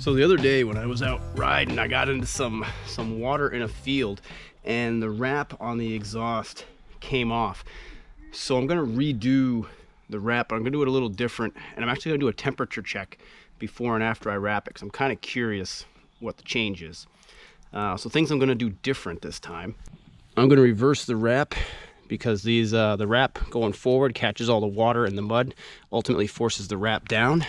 So the other day when I was out riding, I got into some water in a field and the wrap on the exhaust came off. So I'm gonna redo the wrap, but I'm gonna do it a little different, and I'm actually gonna do a temperature check before and after I wrap it, because I'm kind of curious what the change is. So things I'm gonna do different this time. I'm gonna reverse the wrap because the wrap going forward catches all the water and the mud, ultimately forces the wrap down.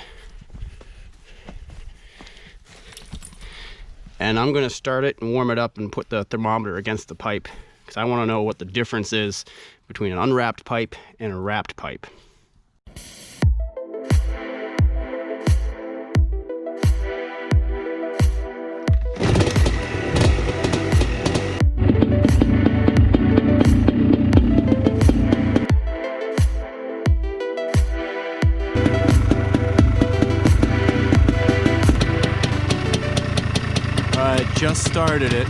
And I'm gonna start it and warm it up and put the thermometer against the pipe, because I wanna know what the difference is between an unwrapped pipe and a wrapped pipe. Just started it.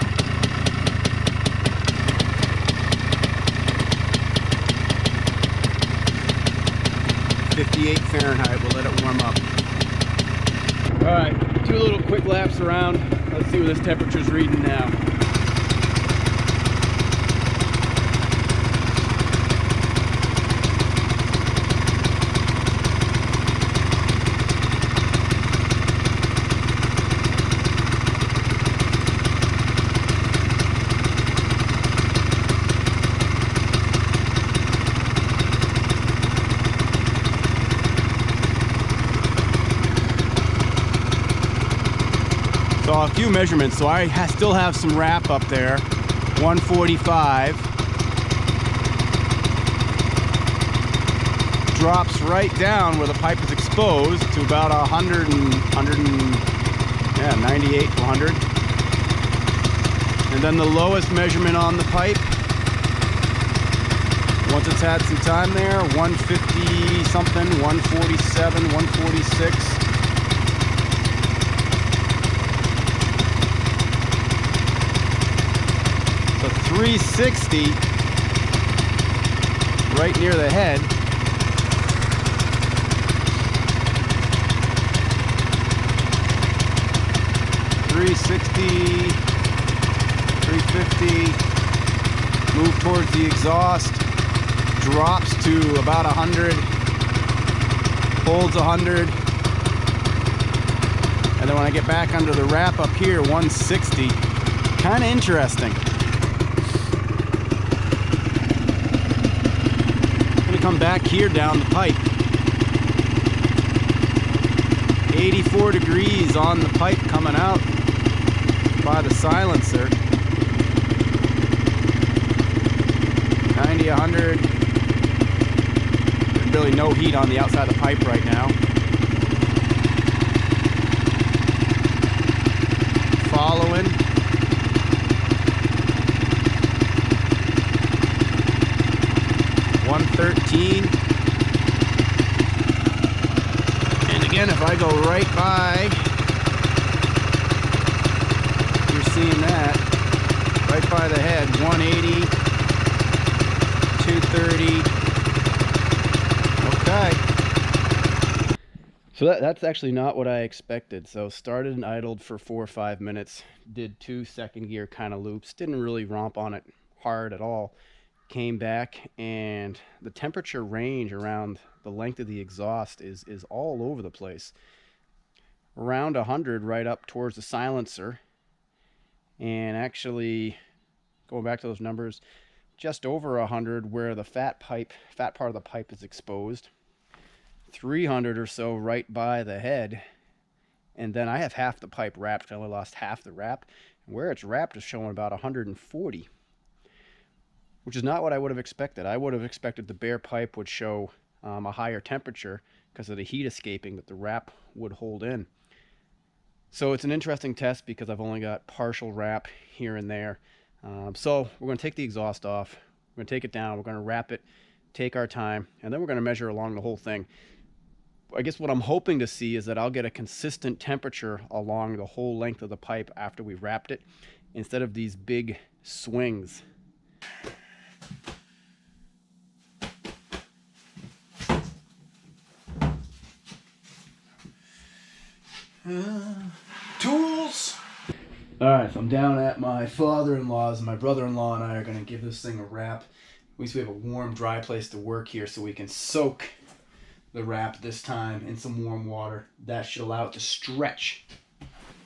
Fahrenheit, we'll let it warm up. All right, 2 little quick laps around. Let's see what this temperature's reading now. So a few measurements. So I still have some wrap up there. 145. Drops right down where the pipe is exposed to about 98 to 100. And then the lowest measurement on the pipe, once it's had some time there, 150 something, 147, 146. So 360 right near the head. $360, $350, move towards the exhaust, drops to about 100, holds 100, and then when I get back under the wrap up here, 160. Kind of interesting. I'm gonna come back here down the pipe. 84 degrees on the pipe coming out by the silencer. 90, 100. There's really no heat on the outside of the pipe right now. Following. $113. And again, if I go right by, you're seeing that right by the head. 180, 230. Okay. So that's actually not what I expected. So started and idled for 4 or 5 minutes, did 2 second gear kind of loops, didn't really romp on it hard at all. Came back, and the temperature range around the length of the exhaust is all over the place. Around 100 right up towards the silencer, and actually going back to those numbers, just over 100 where the fat part of the pipe is exposed. 300 or so right by the head, and then I have half the pipe wrapped. I only lost half the wrap, and where it's wrapped is showing about 140. Which is not what I would have expected. I would have expected the bare pipe would show a higher temperature because of the heat escaping that the wrap would hold in. So it's an interesting test because I've only got partial wrap here and there. So we're going to take the exhaust off. We're going to take it down. We're going to wrap it, take our time, and then we're going to measure along the whole thing. I guess what I'm hoping to see is that I'll get a consistent temperature along the whole length of the pipe after we've wrapped it, instead of these big swings. All right, so I'm down at my father-in-law's, and my brother-in-law and I are going to give this thing a wrap. At least we have a warm, dry place to work here, so we can soak the wrap this time in some warm water. That should allow it to stretch.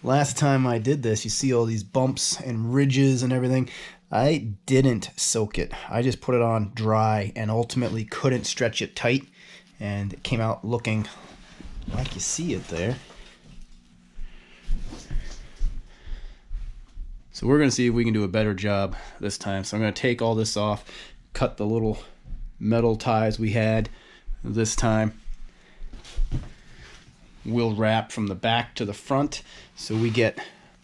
Last time I did this, you see all these bumps and ridges and everything. I didn't soak it. I just put it on dry and ultimately couldn't stretch it tight, and it came out looking like you see it there. So we're going to see if we can do a better job this time. So I'm going to take all this off, cut the little metal ties we had this time. We'll wrap from the back to the front. So we're going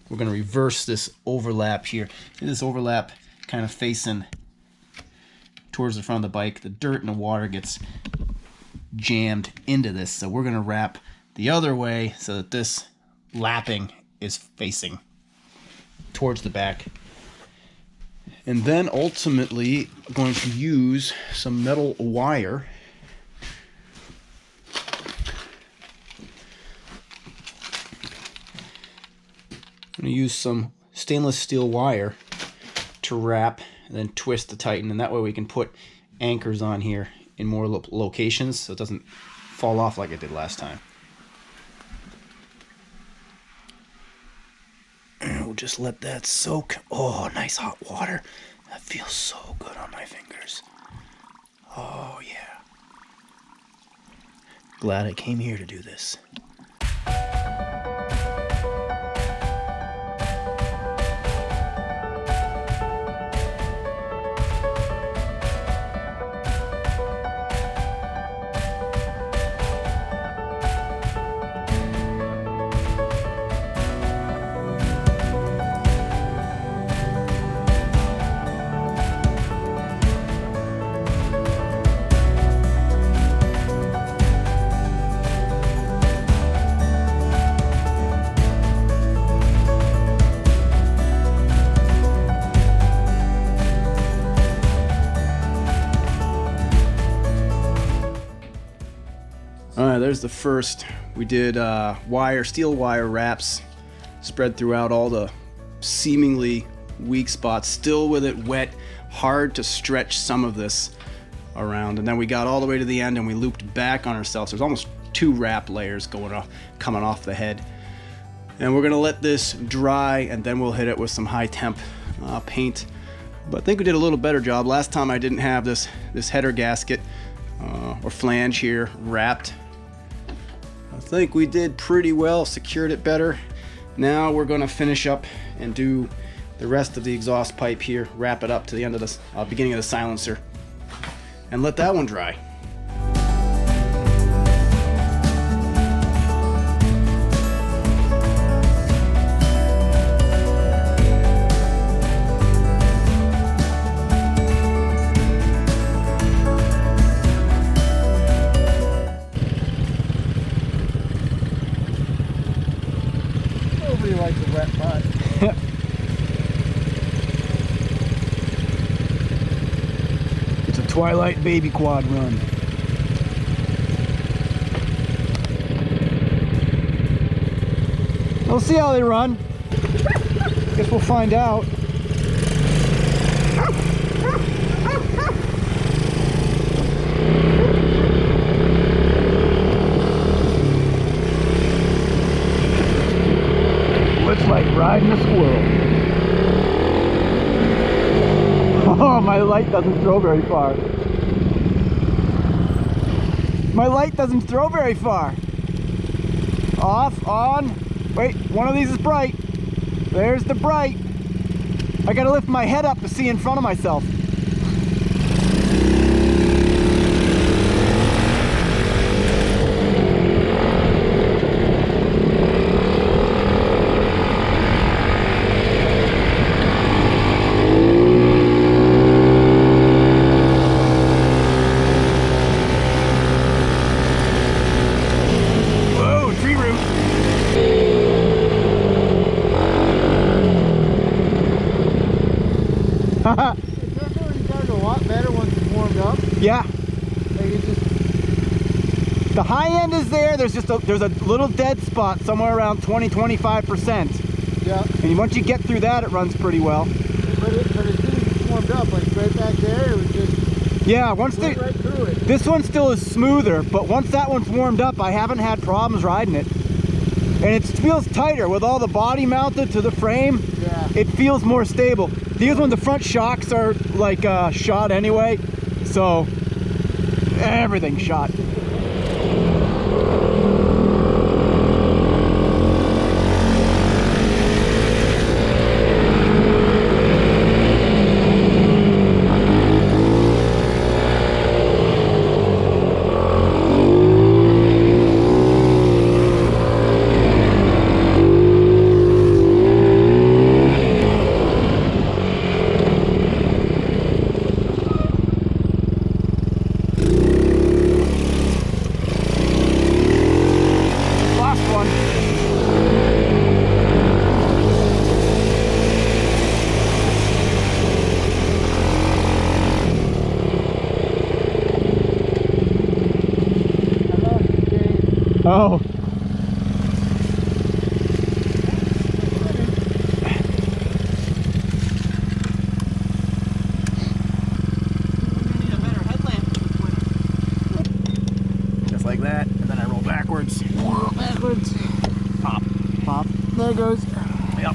to reverse this overlap here. See this overlap kind of facing towards the front of the bike. The dirt and the water gets jammed into this. So we're going to wrap the other way so that this lapping is facing towards the back. And then ultimately I'm going to use some metal wire I'm going to use some stainless steel wire to wrap and then twist to tighten, and that way we can put anchors on here in more locations so it doesn't fall off like it did last time. And we'll just let that soak. Oh, nice hot water. That feels so good on my fingers. Oh, yeah. Glad I came here to do this. Alright, there's the first. We did steel wire wraps spread throughout all the seemingly weak spots, still with it wet, hard to stretch some of this around. And then we got all the way to the end and we looped back on ourselves. There's almost 2 wrap layers coming off the head. And we're gonna let this dry and then we'll hit it with some high temp paint. But I think we did a little better job. Last time I didn't have this header gasket or flange here wrapped. I think we did pretty well, secured it better. Now we're gonna finish up and do the rest of the exhaust pipe here, wrap it up to the end of the beginning of the silencer, and let that one dry. Like the wet mud. It's a Twilight baby quad run. We'll see how they run. Guess we'll find out. Like riding a squirrel. Oh, my light doesn't throw very far. My light doesn't throw very far. Off, on. Wait, one of these is bright. There's the bright. I gotta lift my head up to see in front of myself. Yeah. The high end is there. There's a little dead spot somewhere around 20-25%. Yeah. And once you get through that, it runs pretty well. But as soon as it's warmed up, like right back there, it was just... Yeah, once went right through it. this one still is smoother, but once that one's warmed up, I haven't had problems riding it. And it feels tighter with all the body mounted to the frame. Yeah. It feels more stable. These ones, the front shocks are like shot anyway, so everything's shot. Oh. Need a better headlamp. Just like that, and then I roll backwards. Backwards. Pop. Pop. There it goes. Yep.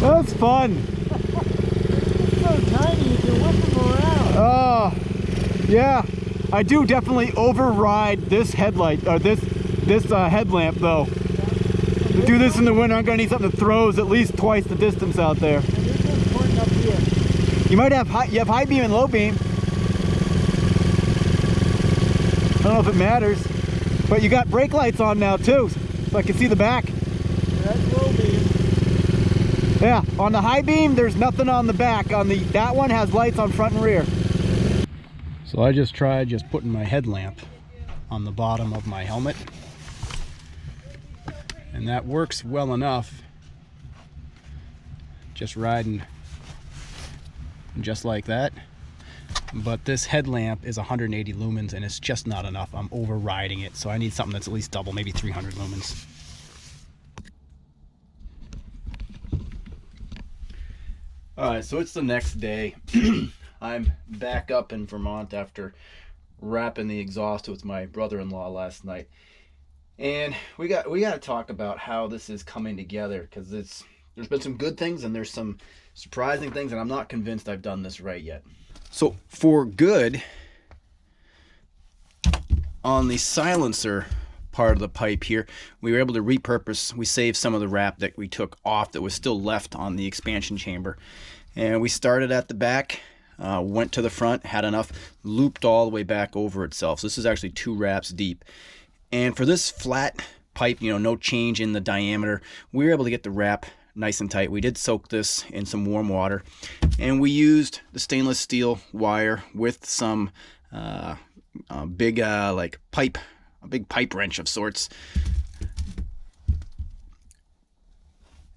That's fun. It's so tiny, you can whip them around. Oh, yeah. I do definitely override this headlight, or this headlamp though. To do this in the winter, I'm gonna need something that throws at least twice the distance out there. And this one's pointing up here. You might have high beam and low beam. I don't know if it matters, but you got brake lights on now too, so I can see the back. That's low beam. Yeah, on the high beam, there's nothing on the back. That one has lights on front and rear. So I just tried putting my headlamp on the bottom of my helmet, and that works well enough. Just riding just like that. But this headlamp is 180 lumens and it's just not enough. I'm overriding it, so I need something that's at least double, maybe 300 lumens. Alright, so it's the next day. I'm back up in Vermont after wrapping the exhaust with my brother-in-law last night. And we got to talk about how this is coming together, because there's been some good things and there's some surprising things, and I'm not convinced I've done this right yet. So for good, on the silencer part of the pipe here, we were able to repurpose. We saved some of the wrap that we took off that was still left on the expansion chamber, and we started at the back, went to the front, had enough, looped all the way back over itself. So this is actually 2 wraps deep. And for this flat pipe, you know, no change in the diameter, we were able to get the wrap nice and tight. We did soak this in some warm water, and we used the stainless steel wire with some big like pipe, a big pipe wrench of sorts,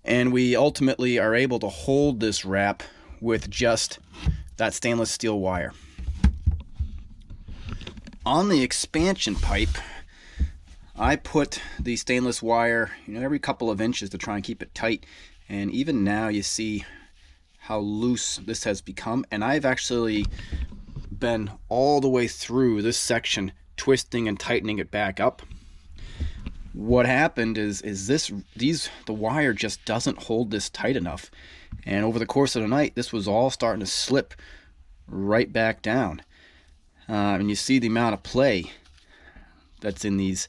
and we ultimately are able to hold this wrap with just that stainless steel wire. On the expansion pipe, I put the stainless wire, you know, every couple of inches to try and keep it tight, and even now you see how loose this has become, and I've actually been all the way through this section twisting and tightening it back up. What happened is the wire just doesn't hold this tight enough, and over the course of the night this was all starting to slip right back down, and you see the amount of play that's in these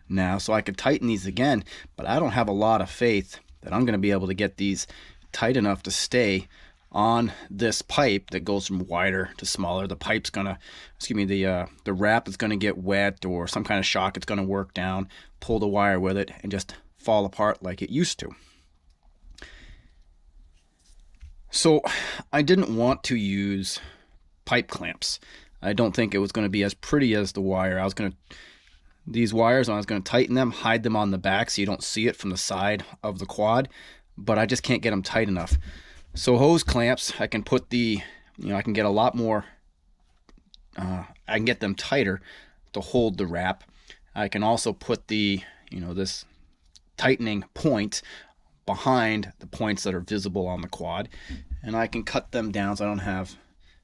now. So I could tighten these again, but I don't have a lot of faith that I'm going to be able to get these tight enough to stay on this pipe that goes from wider to smaller. The pipe's gonna, the wrap is gonna get wet, or some kind of shock, it's gonna work down, pull the wire with it, and just fall apart like it used to. So I didn't want to use pipe clamps. I don't think it was going to be as pretty as the wire. These wires, I was going to tighten them, hide them on the back so you don't see it from the side of the quad, but I just can't get them tight enough. So hose clamps, I can put I can get a lot more, I can get them tighter to hold the wrap. I can also put this tightening point behind the points that are visible on the quad, and I can cut them down so I don't have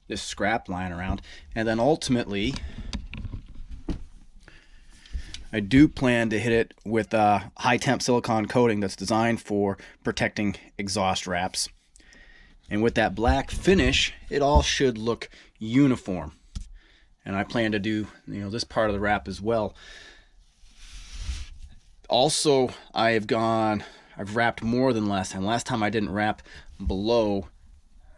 this scrap lying around. And then ultimately, I do plan to hit it with a high temp silicone coating that's designed for protecting exhaust wraps. And with that black finish, it all should look uniform. And I plan to do this part of the wrap as well. Also, I've wrapped more than last time. Last time I didn't wrap below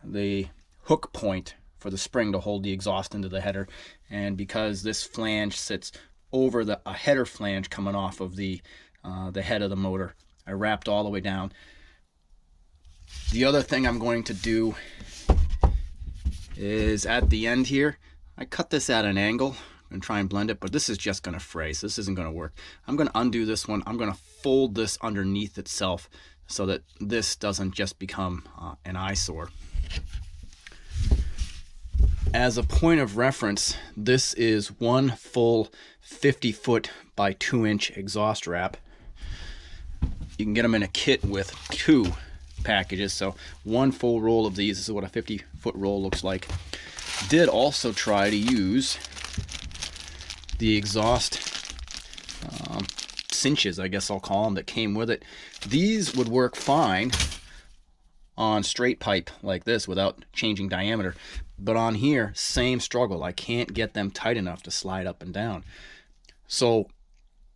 the hook point for the spring to hold the exhaust into the header, and because this flange sits over a header flange coming off of the head of the motor, I wrapped all the way down. The other thing I'm going to do is at the end here, I cut this at an angle and try and blend it, but this is just going to fray, so this isn't going to work. I'm going to undo this one. I'm going to fold this underneath itself so that this doesn't just become an eyesore. As a point of reference, this is one full 50-foot by 2-inch exhaust wrap. You can get them in a kit with 2 packages, so one full roll of these. This is what a 50-foot roll looks like. Did also try to use the exhaust cinches, I guess I'll call them, that came with it. These would work fine on straight pipe like this without changing diameter, but on here, same struggle. I can't get them tight enough to slide up and down. So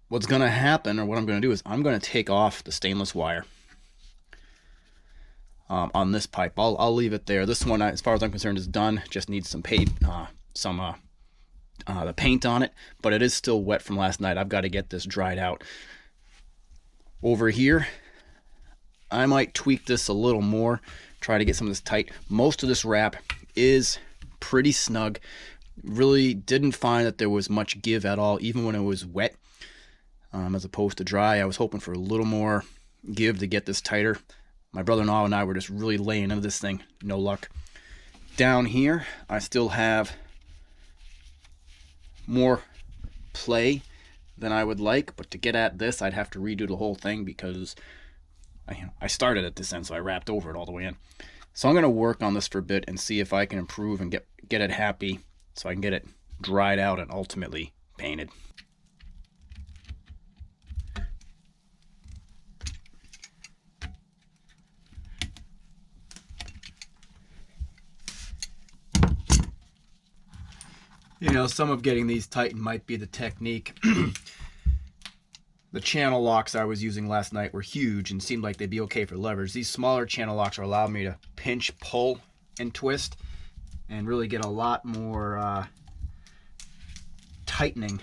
what's going to happen, or what I'm going to do, is I'm going to take off the stainless wire on this pipe. I'll leave it there. This one, as far as I'm concerned, is done. Just needs some paint, the paint on it, but it is still wet from last night. I've got to get this dried out. Over here, I might tweak this a little more, try to get some of this tight. Most of this wrap is pretty snug. Really didn't find that there was much give at all, even when it was wet, as opposed to dry. I was hoping for a little more give to get this tighter. My brother-in-law and I were just really laying into this thing. No luck. Down here, I still have more play than I would like, but to get at this, I'd have to redo the whole thing because I started at this end, so I wrapped over it all the way in. So I'm going to work on this for a bit and see if I can improve and get it happy so I can get it dried out and ultimately painted. Some of getting these tightened might be the technique. The channel locks I was using last night were huge and seemed like they'd be okay for levers. These smaller channel locks are allowing me to pinch, pull, and twist and really get a lot more tightening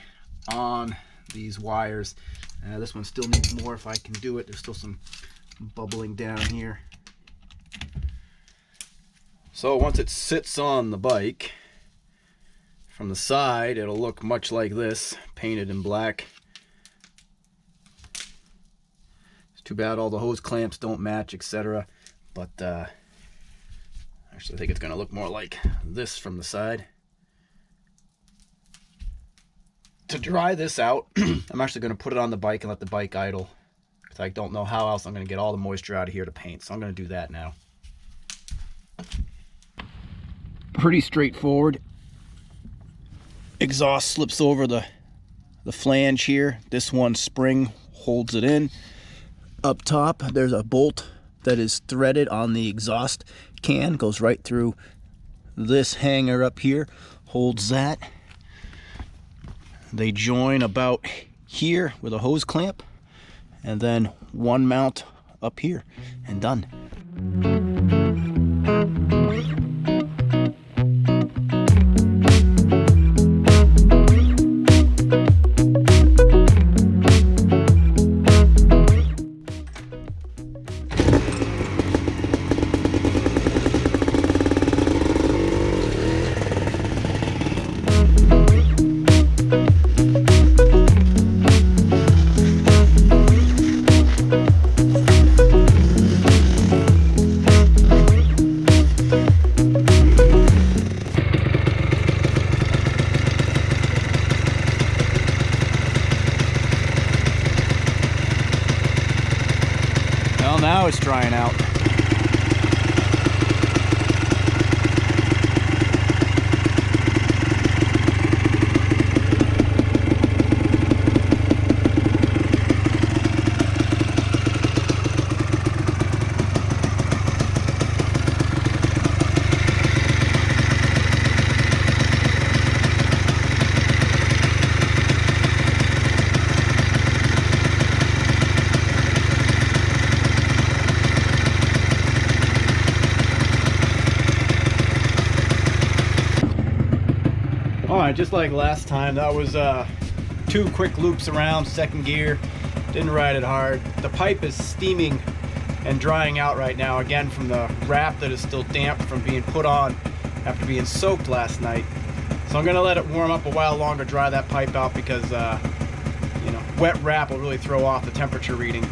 on these wires. This one still needs more if I can do it. There's still some bubbling down here. So once it sits on the bike, from the side, it'll look much like this, painted in black. It's too bad all the hose clamps don't match, etc. But actually, I think it's going to look more like this from the side. To dry this out, I'm actually going to put it on the bike and let the bike idle, because I don't know how else I'm going to get all the moisture out of here to paint. So I'm going to do that now. Pretty straightforward. Exhaust slips over the flange here. This one spring holds it in. Up top, there's a bolt that is threaded on the exhaust can, goes right through this hanger up here, holds that. They join about here with a hose clamp, and then one mount up here, and done. now it's drying out. Alright, just like last time, that was 2 quick loops around, second gear. Didn't ride it hard. The pipe is steaming and drying out right now, again from the wrap that is still damp from being put on after being soaked last night. So I'm going to let it warm up a while longer, dry that pipe out, because you know, wet wrap will really throw off the temperature reading.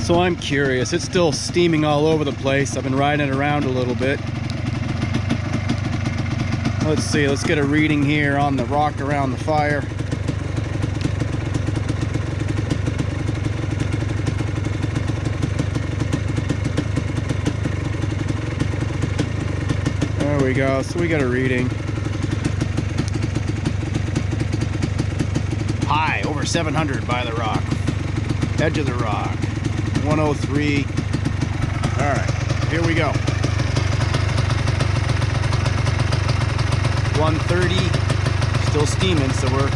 So I'm curious, it's still steaming all over the place. I've been riding it around a little bit. Let's see, let's get a reading here on the rock around the fire. There we go, so we got a reading. High, over 700 by the rock. Edge of the rock. 103. All right, here we go. 130, still steaming, so we're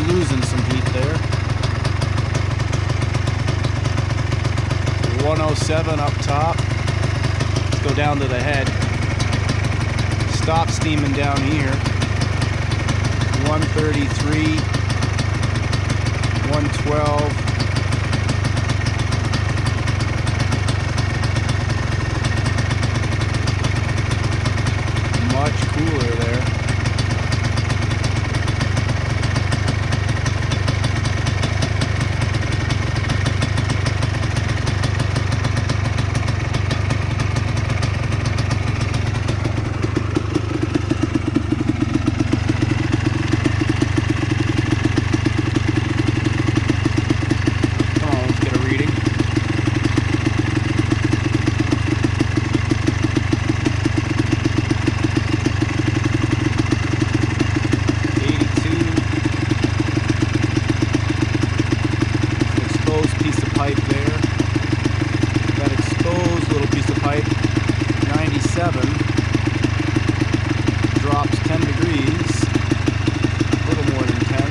losing some heat there. 107 up top. Let's go down to the head. Stop steaming down here. 133, 112. Much cooler there. Come on, let's get a reading. Pipe there. That exposed little piece of pipe, 97, drops 10 degrees, a little more than 10.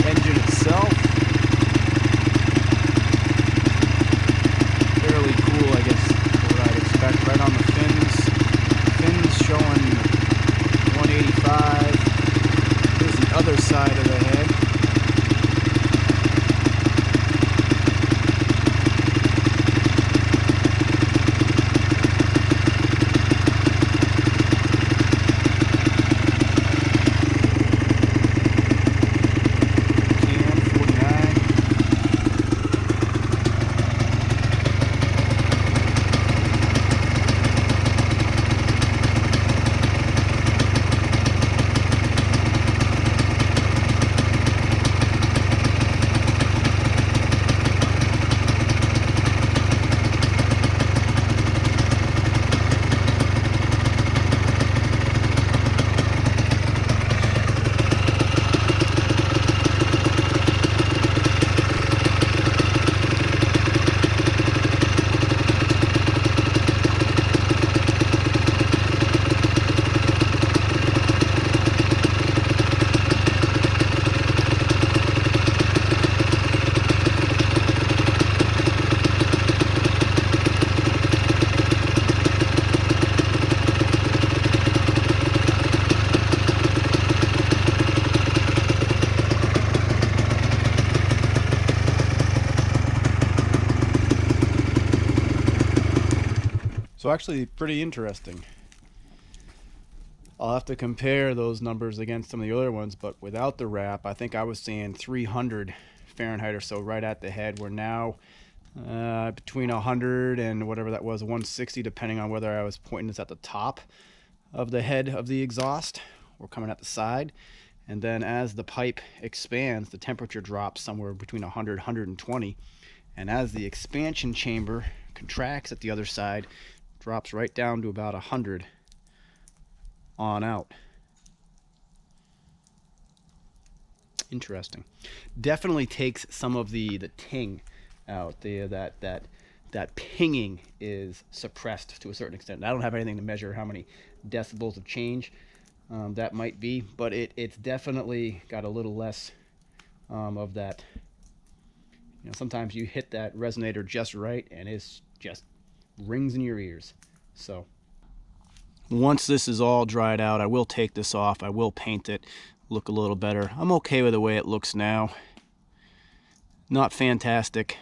Engine itself, fairly cool, I guess, what I'd expect. Right on the fins showing 185. Here's the other side of the head. So actually pretty interesting. I'll have to compare those numbers against some of the other ones, but without the wrap, I think I was saying 300 Fahrenheit or so right at the head. We're now between 100 and whatever that was, 160, depending on whether I was pointing this at the top of the head of the exhaust or coming at the side. And then as the pipe expands, the temperature drops somewhere between 100 120, and as the expansion chamber contracts at the other side, drops right down to about 100 on out. Interesting. Definitely takes some of the ting out. That pinging is suppressed to a certain extent. I don't have anything to measure how many decibels of change that might be, but it's definitely got a little less of that. You know, sometimes you hit that resonator just right and it's just rings in your ears. So once this is all dried out, I will take this off. I will paint it, look a little better. I'm okay with the way it looks now. Not fantastic,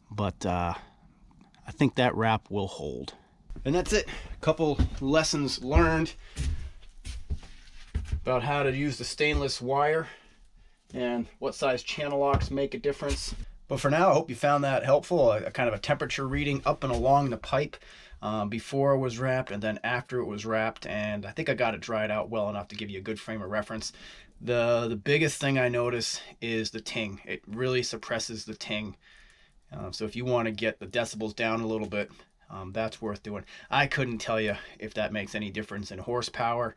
but I think that wrap will hold. And that's it. A couple lessons learned about how to use the stainless wire and what size channel locks make a difference. But for now, I hope you found that helpful. A kind of a temperature reading up and along the pipe before it was wrapped and then after it was wrapped. And I think I got it dried out well enough to give you a good frame of reference. The biggest thing I notice is the ting. It really suppresses the ting. So if you want to get the decibels down a little bit, that's worth doing. I couldn't tell you if that makes any difference in horsepower.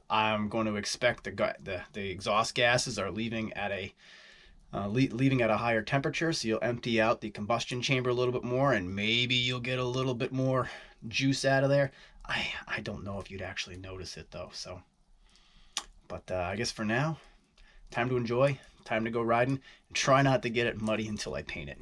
I'm going to expect the exhaust gases are leaving at a higher temperature, so you'll empty out the combustion chamber a little bit more, and maybe you'll get a little bit more juice out of there. I don't know if you'd actually notice it though. So, but I guess for now, time to enjoy, time to go riding, and try not to get it muddy until I paint it.